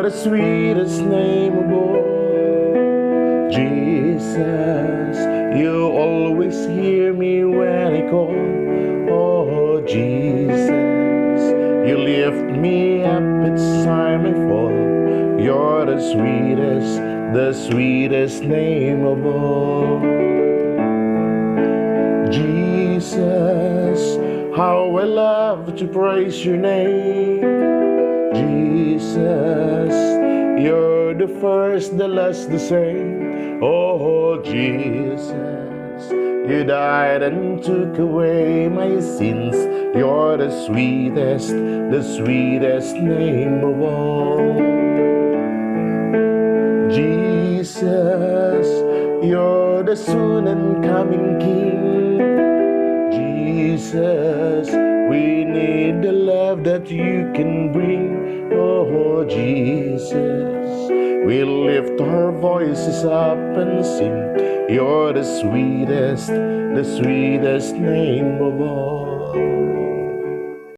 the sweetest name of all. Jesus, you always hear me when I call. Oh, Jesus, you lift me up each time I fall. You're the sweetest name of all. Jesus, how I love to praise your name. Jesus, you're the first, the last, the same. Oh, Jesus, you died and took away my sins. You're the sweetest name of all. Jesus, you're the soon and coming King. Jesus, we need the love that you can bring. Oh, Jesus, we lift our voices up and sing. You're the sweetest name of all.